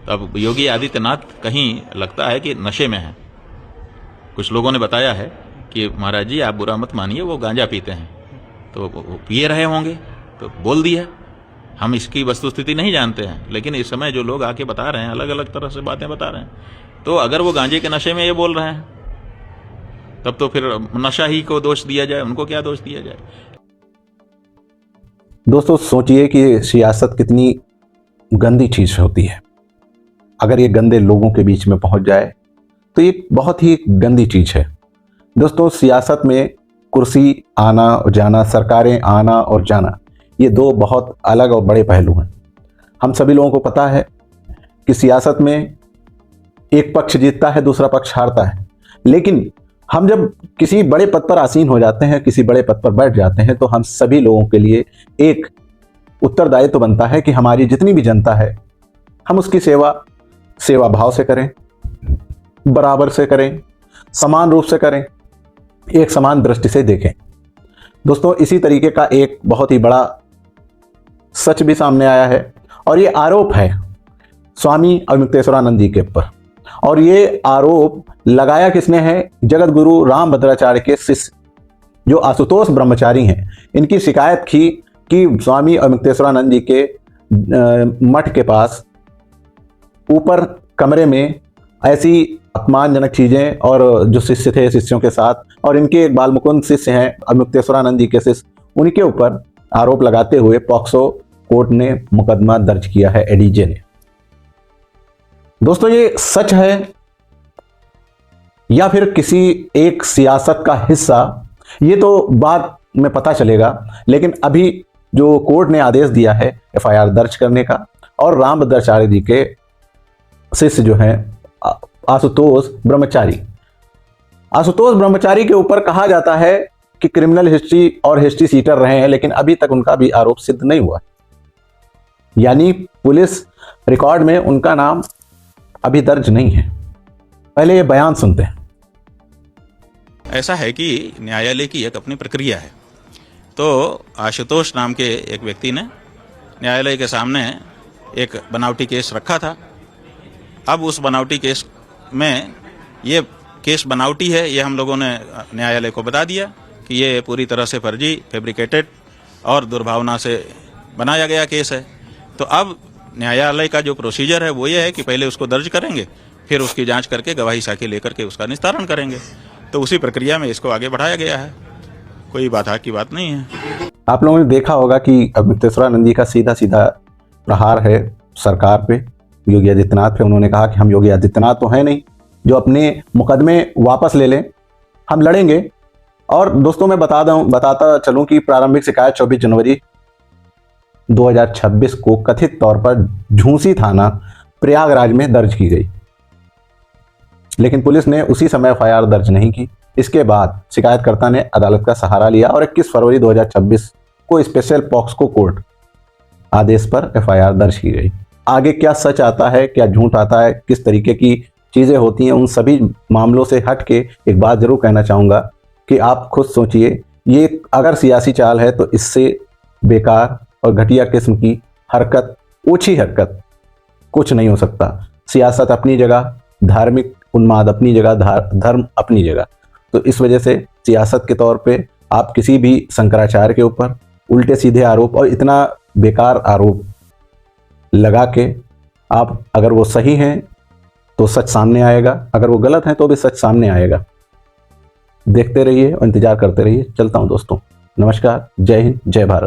तो अब योगी आदित्यनाथ कहीं लगता है कि नशे में है। कुछ लोगों ने बताया है कि महाराज जी आप बुरा मत मानिए, वो गांजा पीते हैं, तो वो पिए रहे होंगे तो बोल दिया। हम इसकी वस्तुस्थिति नहीं जानते हैं, लेकिन इस समय जो लोग आके बता रहे हैं, अलग अलग तरह से बातें बता रहे हैं, तो अगर वो गांजे के नशे में ये बोल रहे हैं तब तो फिर नशा ही को दोष दिया जाए, उनको क्या दोष दिया जाए। दोस्तों सोचिए कि सियासत कितनी गंदी चीज होती है। अगर ये गंदे लोगों के बीच में पहुंच जाए तो ये बहुत ही गंदी चीज है। दोस्तों सियासत में कुर्सी आना और जाना, सरकारें आना और जाना, ये दो बहुत अलग और बड़े पहलू हैं। हम सभी लोगों को पता है कि सियासत में एक पक्ष जीतता है, दूसरा पक्ष हारता है। लेकिन हम जब किसी बड़े पद पर आसीन हो जाते हैं, किसी बड़े पद पर बैठ जाते हैं, तो हम सभी लोगों के लिए एक उत्तरदायित्व तो बनता है कि हमारी जितनी भी जनता है हम उसकी सेवा भाव से करें, बराबर से करें, समान रूप से करें, एक समान दृष्टि से देखें। दोस्तों इसी तरीके का एक बहुत ही बड़ा सच भी सामने आया है और ये आरोप है स्वामी अवमुक्तेश्वरानंद जी के ऊपर। और ये आरोप लगाया किसने है? जगत गुरु रामभद्राचार्य के शिष्य जो आशुतोष ब्रह्मचारी हैं। इनकी शिकायत की कि स्वामी अवमुक्तेश्वरानंद जी के मठ के पास ऊपर कमरे में ऐसी अपमानजनक चीजें, और जो शिष्य थे शिष्यों के साथ, और इनके एक बाल मुकुंद शिष्य हैं अवमुक्तेश्वरानंद जी के शिष्य, उनके ऊपर आरोप लगाते हुए पॉक्सो कोर्ट ने मुकदमा दर्ज किया है, एडीजे ने। दोस्तों ये सच है या फिर किसी एक सियासत का हिस्सा, ये तो बाद में पता चलेगा। लेकिन अभी जो कोर्ट ने आदेश दिया है एफआईआर दर्ज करने का, और रामभद्राचार्य जी के शिष्य जो हैं आशुतोष ब्रह्मचारी के ऊपर कहा जाता है कि क्रिमिनल हिस्ट्री और हिस्ट्री सीटर रहे हैं, लेकिन अभी तक उनका भी आरोप सिद्ध नहीं हुआ। यानी पुलिस रिकॉर्ड में उनका नाम अभी दर्ज नहीं है। पहले ये बयान सुनते हैं। ऐसा है कि न्यायालय की एक अपनी प्रक्रिया है। तो आशुतोष नाम के एक व्यक्ति ने न्यायालय के सामने एक बनावटी केस रखा था। अब उस बनावटी केस में ये केस बनावटी है, ये हम लोगों ने न्यायालय को बता दिया कि ये पूरी तरह से फर्जी, फैब्रिकेटेड और दुर्भावना से बनाया गया केस है। तो अब न्यायालय का जो प्रोसीजर है वो ये है कि पहले उसको दर्ज करेंगे, फिर उसकी जांच करके गवाही साखी लेकर के उसका निस्तारण करेंगे। तो उसी प्रक्रिया में इसको आगे बढ़ाया गया है, कोई बाधा की बात नहीं है। आप लोगों ने देखा होगा कि अवमुक्तेश्वरानंद जी का सीधा सीधा प्रहार है सरकार पे, योगी आदित्यनाथ पे। उन्होंने कहा कि हम योगी आदित्यनाथ तो हैं नहीं जो अपने मुकदमे वापस ले लें, हम लड़ेंगे। और दोस्तों मैं बताता चलूं कि प्रारंभिक शिकायत 24 जनवरी 2026 को कथित तौर पर झूंसी थाना प्रयागराज में दर्ज की गई, लेकिन पुलिस ने उसी समय एफआईआर दर्ज नहीं की। इसके बाद शिकायतकर्ता ने अदालत का सहारा लिया और 21 फरवरी 2026 को स्पेशल पॉक्सो कोर्ट आदेश पर एफआईआर दर्ज की गई। आगे क्या सच आता है, क्या झूठ आता है, किस तरीके की चीज़ें होती हैं, उन सभी मामलों से हट के एक बात जरूर कहना चाहूँगा कि आप खुद सोचिए, ये अगर सियासी चाल है तो इससे बेकार और घटिया किस्म की हरकत, ओछी हरकत कुछ नहीं हो सकता। सियासत अपनी जगह, धार्मिक उन्माद अपनी जगह, धर्म अपनी जगह। तो इस वजह से सियासत के तौर पे आप किसी भी शंकराचार्य के ऊपर उल्टे सीधे आरोप और इतना बेकार आरोप लगा के, आप अगर वो सही हैं तो सच सामने आएगा, अगर वो गलत हैं तो भी सच सामने आएगा। देखते रहिए और इंतजार करते रहिए। चलता हूं दोस्तों, नमस्कार, जय हिंद, जय भारत।